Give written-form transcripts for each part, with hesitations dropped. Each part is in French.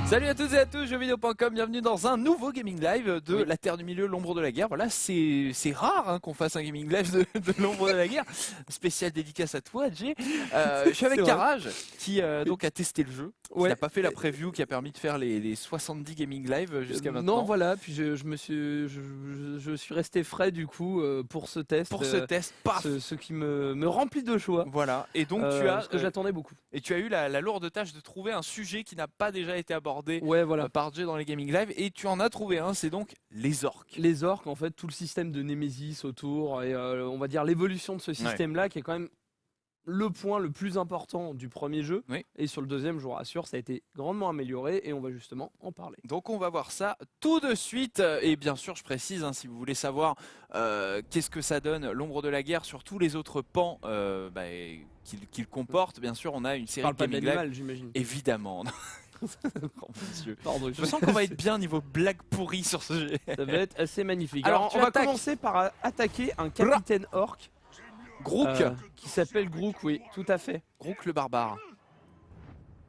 Salut à toutes et à tous, jeuxvideo.com, bienvenue dans un nouveau gaming live de La Terre du Milieu, l'ombre de la guerre. Voilà, c'est rare hein, qu'on fasse un gaming live de l'ombre de la guerre. Spécial dédicace à toi, Jay. Je suis avec Karaj qui donc a testé le jeu. Il n'a pas fait la preview qui a permis de faire les 70 gaming live jusqu'à maintenant. Non, voilà, puis je suis resté frais du coup pour ce test. Pour ce test, paf ce qui me remplit de choix. Voilà, et donc tu as... Parce que j'attendais beaucoup. Et tu as eu la lourde tâche de trouver un sujet qui n'a pas déjà été abordé par Jay dans les gaming live, et tu en as trouvé un, c'est donc les orques. Les orques, en fait, tout le système de Nemesis autour, et on va dire l'évolution de ce système-là qui est quand même le point le plus important du premier jeu. Et sur le deuxième, je vous rassure, ça a été grandement amélioré et on va justement en parler. Donc on va voir ça tout de suite. Et bien sûr, je précise, hein, si vous voulez savoir qu'est-ce que ça donne l'ombre de la guerre sur tous les autres pans qu'il comporte, bien sûr, on a une série de gaming live. J'imagine. Évidemment. Oh, pardon, je sens qu'on va être bien niveau blague pourrie sur ce jeu. Ça va être assez magnifique. Alors on va commencer par attaquer un capitaine orc. Grook qui s'appelle Grook, oui, tout à fait. Grook le barbare.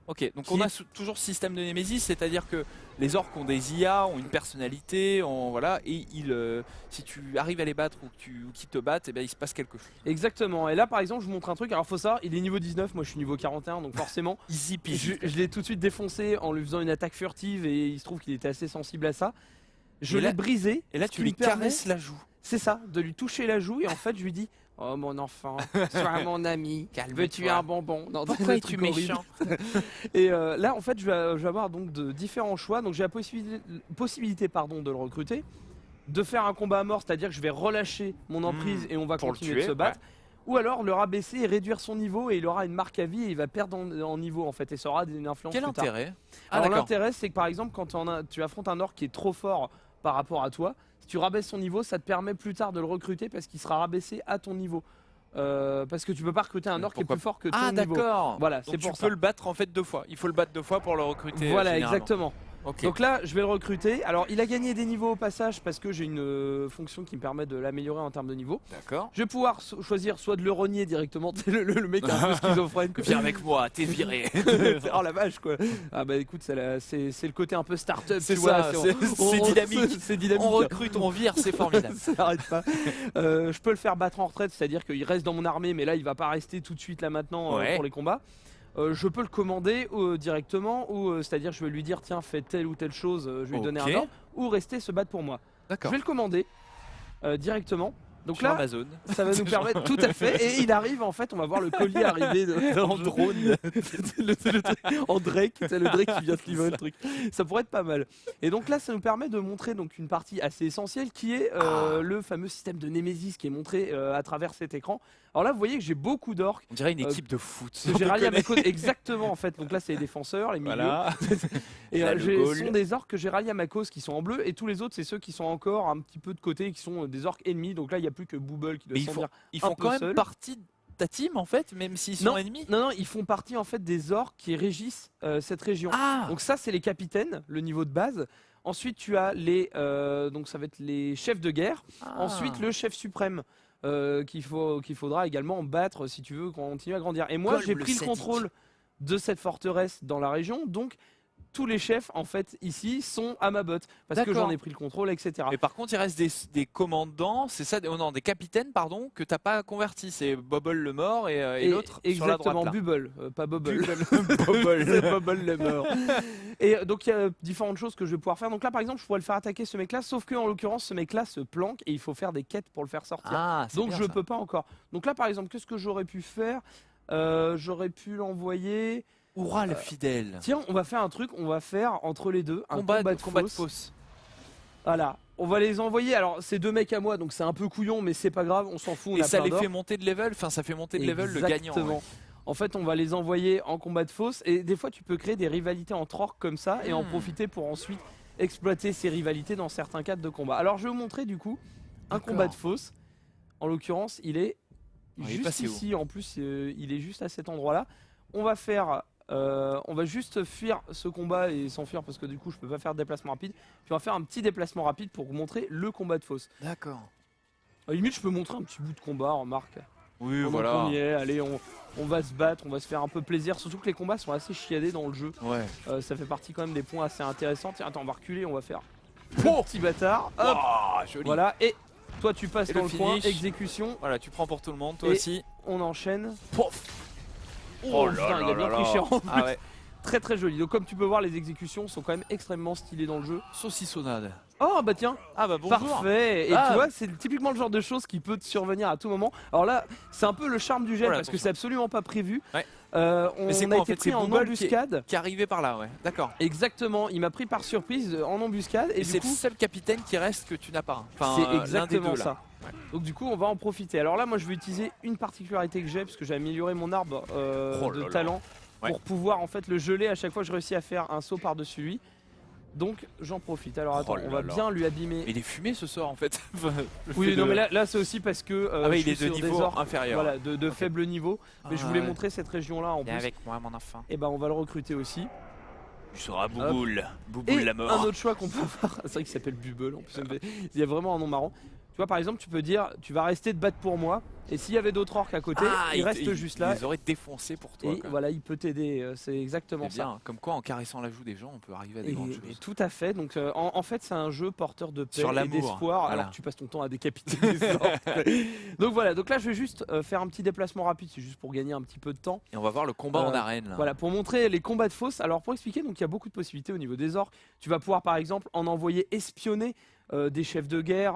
Ok, donc on a toujours ce système de Nemesis, c'est-à-dire que les orques ont des IA, ont une personnalité, voilà, et si tu arrives à les battre ou qu'ils te battent, eh bien, il se passe quelque chose. Exactement, et là par exemple je vous montre un truc, alors faut savoir, il est niveau 19, moi je suis niveau 41, donc forcément, easy peasy. Je l'ai tout de suite défoncé en lui faisant une attaque furtive et il se trouve qu'il était assez sensible à ça. Je l'ai brisé. Et là tu lui caresses la joue. C'est ça, de lui toucher la joue et en fait je lui dis: oh mon enfant, sois mon ami, veux-tu un bonbon? Non, pourquoi es-tu méchant? Et là en fait je vais avoir donc de différents choix. Donc j'ai la possibilité de le recruter, de faire un combat à mort, c'est-à-dire que je vais relâcher mon emprise et on va continuer de se battre. Ou alors le rabaisser et réduire son niveau et il aura une marque à vie et il va perdre en niveau en fait et ça aura une influence. Quel intérêt? Alors l'intérêt c'est que par exemple quand tu affrontes un orc qui est trop fort par rapport à toi, si tu rabaisses son niveau, ça te permet plus tard de le recruter parce qu'il sera rabaissé à ton niveau. Parce que tu peux pas recruter un orc qui est plus fort que ton niveau. Ah d'accord. Voilà, c'est pour ça. Tu peux le battre en fait 2 fois. Il faut le battre 2 fois pour le recruter. Voilà, exactement. Okay. Donc là, je vais le recruter. Alors, il a gagné des niveaux au passage parce que j'ai une fonction qui me permet de l'améliorer en termes de niveau. D'accord. Je vais pouvoir choisir soit de le rogner directement, le mec un peu schizophrène. Viens avec moi, t'es viré. Oh la vache quoi. Ah bah écoute, c'est le côté un peu start-up. C'est ça, c'est dynamique. C'est dynamique. On recrute, on vire, c'est formidable. Ça n'arrête pas. Je peux le faire battre en retraite, c'est-à-dire qu'il reste dans mon armée, mais là il va pas rester tout de suite là maintenant pour les combats. Je peux le commander directement, ou c'est-à-dire je vais lui dire tiens fais telle ou telle chose, je vais lui donner un ordre, ou rester se battre pour moi. Je vais le commander directement. Donc là, Amazon. Ça va nous permettre, tout à fait, et il arrive en fait, on va voir le collier arriver en drone, en Drake, c'est le Drake qui vient se livrer le truc. Ça pourrait être pas mal. Et donc là, ça nous permet de montrer donc une partie assez essentielle qui est le fameux système de Nemesis qui est montré à travers cet écran. Alors là, vous voyez que j'ai beaucoup d'orques. On dirait une équipe de foot. J'ai rallié à ma cause, exactement en fait. Donc là, c'est les défenseurs, les milieux. Voilà. Et ce sont des orques que j'ai ralliés à ma cause qui sont en bleu, et tous les autres, c'est ceux qui sont encore un petit peu de côté, qui sont des orques ennemis. Donc là, il n'y a plus que Booble qui doit s'en dire. Ils font quand même partie de ta team en fait, même s'ils sont ennemis. Non, ils font partie en fait des orques qui régissent cette région. Donc ça, c'est les capitaines, le niveau de base. Ensuite, tu as donc ça va être les chefs de guerre. Ensuite, le chef suprême. Qu'il faudra également battre si tu veux continuer à grandir. Et moi j'ai pris le contrôle de cette forteresse dans la région, donc tous les chefs en fait ici sont à ma botte parce que j'en ai pris le contrôle, etc. Mais par contre il reste des commandants, c'est ça, non, des capitaines pardon, que t'as pas converti, c'est Bobble le mort et l'autre sur la droite. Exactement, Bubble, pas Bobble. Bobble. C'est Bobble le mort. Et donc il y a différentes choses que je vais pouvoir faire. Donc là par exemple je pourrais le faire attaquer ce mec là, sauf que en l'occurrence ce mec là se planque et il faut faire des quêtes pour le faire sortir. Donc je peux pas encore. Donc là par exemple qu'est-ce que j'aurais pu faire? J'aurais pu l'envoyer. Hurrah le fidèle. Tiens, on va faire un truc, on va faire entre les deux un combat de fosse. Voilà, on va les envoyer. Alors c'est 2 mecs à moi, donc c'est un peu couillon, mais c'est pas grave, on s'en fout. Et ça les fait monter de level, enfin ça fait monter de level le gagnant. Exactement. En fait, on va les envoyer en combat de fosse, et des fois tu peux créer des rivalités entre orques comme ça et en profiter pour ensuite exploiter ces rivalités dans certains cadres de combat. Alors je vais vous montrer du coup un combat de fosse. En l'occurrence, il est juste ici. En plus, il est juste à cet endroit-là. On va juste fuir ce combat et s'enfuir parce que du coup je peux pas faire de déplacement rapide. Puis on va faire un petit déplacement rapide pour vous montrer le combat de fosse. D'accord. À la limite, je peux montrer un petit bout de combat, remarque. Oui, Pendant voilà. qu'on y est, allez, on va se battre, on va se faire un peu plaisir. Surtout que les combats sont assez chiadés dans le jeu. Ouais. Ça fait partie quand même des points assez intéressants. Tiens, attends, on va reculer, on va faire Oh, petit bâtard. Hop, joli. voilà. Et toi, tu passes Et dans le le coin, finish. exécution. Voilà, tu prends pour tout le monde, toi Et aussi. On enchaîne. Pouf. Oh, putain, il a bien pris cher en plus. Ah ouais. Très très joli. Donc comme tu peux voir, les exécutions sont quand même extrêmement stylées dans le jeu. Saucissonnade. Oh bah tiens, Ah bah bonjour. parfait. Et Ah. tu vois, c'est typiquement le genre de choses qui peut te survenir à tout moment. Alors là, c'est un peu le charme du jet Voilà, parce que attention. c'est absolument pas prévu. Ouais. On Mais c'est a quoi, en été fait, pris c'est en Booble embuscade. Qui est arrivé par là, ouais. D'accord. Exactement, il m'a pris par surprise en embuscade et Et du c'est coup le seul capitaine qui reste que tu n'as pas. Enfin, c'est l'un des exactement deux, là. ça. Donc du coup on va en profiter. Alors là moi je vais utiliser une particularité que j'ai parce que j'ai amélioré mon arbre Oh là de là. talent Ouais. pour pouvoir en fait le geler à chaque fois que je réussis à faire un saut par-dessus lui. Donc j'en profite. Alors attends, Oh là on va là. bien lui abîmer. Mais il est fumé ce sort en fait. Oui non mais là c'est aussi parce que Ah ouais, je il est suis de sur des niveau orques, inférieur. voilà, de Ok. faible niveau. Mais je Ah voulais ouais. montrer cette région là en Viens plus. avec moi mon enfant. Et ben on va le recruter aussi. Tu seras Bouboule. Et Bouboule la un mort. autre choix qu'on peut avoir, c'est vrai qu'il s'appelle Bubble en plus, ça me fait- il y a vraiment un nom marrant. Tu vois par exemple tu peux dire tu vas rester te battre pour moi et s'il y avait d'autres orques à côté, il reste juste là Il les aurait défoncés pour toi. et quoi. voilà il peut t'aider, c'est exactement C'est ça. bien. Comme quoi en caressant la joue des gens on peut arriver à des grandes Et choses. tout à fait, donc en fait c'est un jeu porteur de paix Sur et l'amour, d'espoir voilà. alors que tu passes ton temps à décapiter des orques. Donc voilà, donc là je vais juste faire un petit déplacement rapide, c'est juste pour gagner un petit peu de temps. Et on va voir le combat en Euh, arène. Là. Voilà, pour montrer les combats de fosse. Alors pour expliquer, donc il y a beaucoup de possibilités au niveau des orques. Tu vas pouvoir par exemple en envoyer espionner des chefs de guerre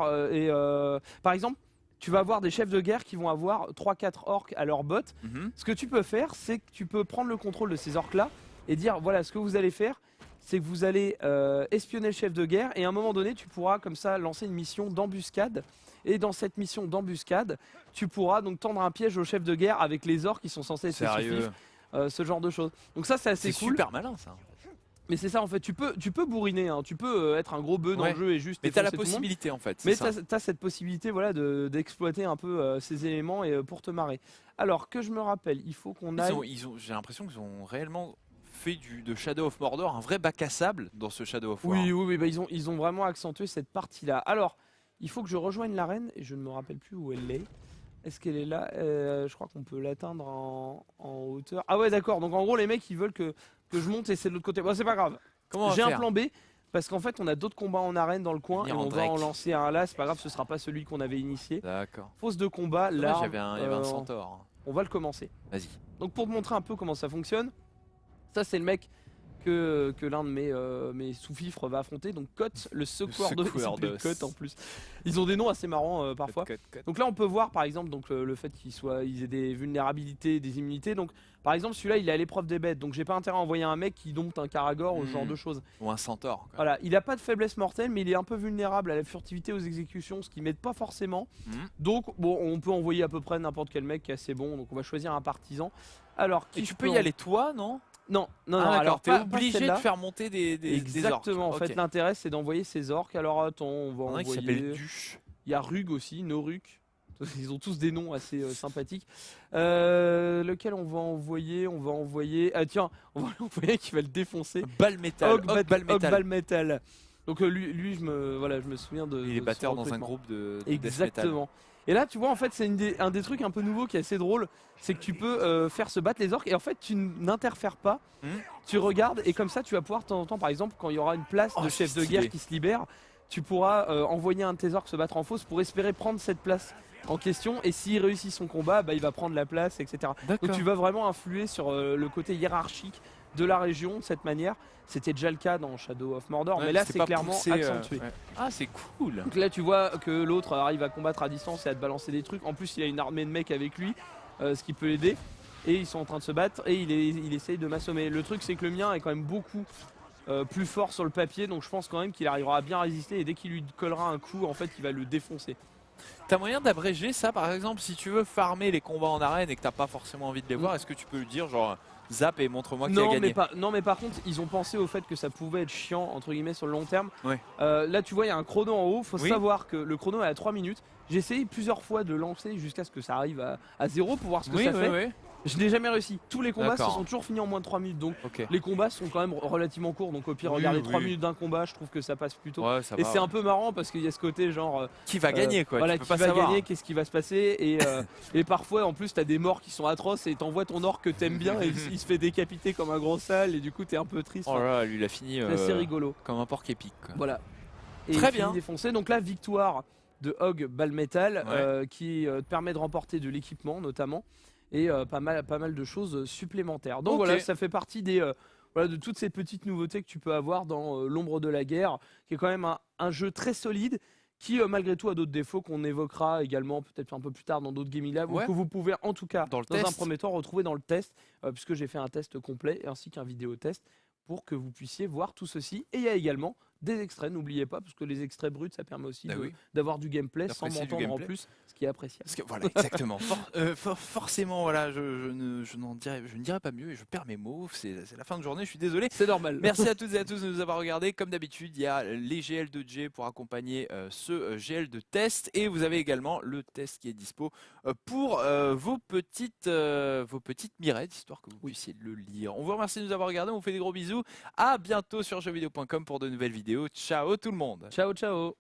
par exemple, tu vas avoir des chefs de guerre qui vont avoir 3-4 orques à leur botte. Mhm. Ce que tu peux faire, c'est que tu peux prendre le contrôle de ces orques là et dire voilà ce que vous allez faire. C'est que vous allez espionner le chef de guerre et à un moment donné tu pourras comme ça lancer une mission d'embuscade. Et dans cette mission d'embuscade, tu pourras donc tendre un piège au chef de guerre avec les orques qui sont censés être Sérieux. fifs, ce genre de choses. Donc ça c'est assez C'est cool. super malin ça. Mais c'est ça en fait, tu peux bourriner, hein. Tu peux être un gros bœuf dans Ouais. le jeu et juste Mais t'as la défoncer tout le monde. possibilité en fait. Mais c'est ça. t'as cette possibilité voilà, d'exploiter un peu ces éléments et pour te marrer. Alors que je me rappelle, il faut qu'on aille... J'ai l'impression qu'ils ont réellement fait de Shadow of Mordor un vrai bac à sable dans ce Shadow of War. Oui, bah, ils ont vraiment accentué cette partie-là. Alors, il faut que je rejoigne l'arène et je ne me rappelle plus où elle est. Est-ce qu'elle est là? Je crois qu'on peut l'atteindre en hauteur. Ah ouais d'accord, donc en gros les mecs ils veulent que je monte et c'est de l'autre côté. Bon c'est pas grave. Comment on va J'ai un faire plan B parce qu'en fait on a d'autres combats en arène dans le coin et Venir en on va en Drake. lancer un là, c'est pas grave, ce sera pas celui qu'on avait initié. D'accord. Fosse de combat, Là, là, il y avait un centaure. on va le commencer. Vas-y. Donc pour te montrer un peu comment ça fonctionne, ça c'est le mec que l'un de mes sous-fifres va affronter, donc Cote, le secoueur de secoueur s'appelle d'os. Cote en plus. Ils ont des noms assez marrants parfois. Cut. Donc là on peut voir par exemple donc, le fait qu'ils aient des vulnérabilités, des immunités. Donc par exemple celui-là il est à l'épreuve des bêtes, donc j'ai pas intérêt à envoyer un mec qui dompte un Karagor ou ce genre de choses. Ou un centaure. Quoi. Voilà, il a pas de faiblesse mortelle mais il est un peu vulnérable à la furtivité, aux exécutions, ce qui m'aide pas forcément. Mhm. Donc bon on peut envoyer à peu près n'importe quel mec qui est assez bon, donc on va choisir un partisan. Alors Et qui tu peux y aller toi, non? Non, Ah, alors t'es pas obligé de celle-là. faire monter des Exactement, orques. en fait Ok. l'intérêt c'est d'envoyer ces orques. Alors attends, on va Il y en a un qui s'appelle envoyer... Duche. Il y a Rug aussi, Noruk. Ils ont tous des noms assez sympathiques. Lequel on va envoyer? On va envoyer... Ah tiens, on va envoyer qui va le défoncer. Balle métal. Hog Ball métal. Ball Metal. Donc lui je me souviens de... Il est de batteur son dans un recrutement. groupe de death metal. Exactement. Et là tu vois en fait c'est un des trucs un peu nouveaux qui est assez drôle. C'est que tu peux faire se battre les orques et en fait tu n'interfères pas. Tu regardes et comme ça tu vas pouvoir de temps en temps par exemple quand il y aura une place Oh, de c'est chef de stylé. guerre qui se libère, tu pourras envoyer un de tes orques se battre en fosse pour espérer prendre cette place en question et s'il réussit son combat bah, il va prendre la place etc. D'accord. Donc tu vas vraiment influer sur le côté hiérarchique de la région de cette manière. C'était déjà le cas dans Shadow of Mordor Ouais, mais là c'est c'est pas clairement poussé, accentué. ouais. Ah, c'est cool. Donc là tu vois que l'autre arrive à combattre à distance et à te balancer des trucs. En plus il a une armée de mecs avec lui, ce qui peut l'aider. Et ils sont en train de se battre et il essaye de m'assommer. Le truc c'est que le mien est quand même beaucoup plus fort sur le papier. Donc je pense quand même qu'il arrivera à bien résister. Et dès qu'il lui collera un coup en fait il va le défoncer. T'as moyen d'abréger ça par exemple si tu veux farmer les combats en arène et que t'as pas forcément envie de les voir, est-ce que tu peux lui dire genre zap et montre-moi qui a gagné? Non mais par contre ils ont pensé au fait que ça pouvait être chiant entre guillemets sur le long terme. Ouais. Là tu vois il y a un chrono en haut. Faut Oui. savoir que le chrono est à 3 minutes. J'ai essayé plusieurs fois de lancer jusqu'à ce que ça arrive à 0 pour voir ce que Oui, ça oui, fait. oui. Je n'ai jamais réussi. Tous les combats se D'accord. sont toujours finis en moins de 3 minutes. Donc Ok. les combats sont quand même relativement courts. Donc au pire, Oui, regarder 3 oui. minutes d'un combat, je trouve que ça passe plutôt. Ouais, ça Et va. c'est un peu marrant parce qu'il y a ce côté genre. Qui va gagner quoi? Voilà, Tu peux qui pas va savoir. gagner, qu'est-ce qui va se passer. Et parfois, en plus, t'as des morts qui sont atroces et t'envoies ton orc que t'aimes bien et il se fait décapiter comme un gros sale. Et du coup, t'es un peu triste. Oh là là, lui il a fini C'est assez rigolo. comme un porc épique. Quoi. Voilà. Et Très il finit bien. défoncé. Donc la victoire de Hog Ballmetal Ouais. qui te permet de remporter de l'équipement notamment et pas mal de choses supplémentaires. Donc Ok. voilà, ça fait partie des voilà, de toutes ces petites nouveautés que tu peux avoir dans l'ombre de la guerre, qui est quand même un jeu très solide qui malgré tout a d'autres défauts qu'on évoquera également peut-être un peu plus tard dans d'autres Gaming Lab, Ouais. ou que vous pouvez en tout cas Dans le dans un test. premier temps retrouver dans le test, puisque j'ai fait un test complet ainsi qu'un vidéo test pour que vous puissiez voir tout ceci. Et il y a également des extraits, n'oubliez pas, parce que les extraits bruts, ça permet aussi Ah oui. d'avoir du gameplay sans D'apprécier du m'entendre en gameplay. plus, ce qui est appréciable. Parce que, voilà, exactement. Forcément, voilà, je ne dirai pas mieux et je perds mes mots. C'est la fin de journée, je suis désolé. C'est normal. Merci à toutes et à tous de nous avoir regardés. Comme d'habitude, il y a les GL de Jay pour accompagner ce GL de test. Et vous avez également le test qui est dispo pour vos petites mirettes, histoire que vous puissiez le lire. On vous remercie de nous avoir regardés, on vous fait des gros bisous. À bientôt sur jeuxvideo.com pour de nouvelles vidéos. Ciao tout le monde. Ciao, ciao.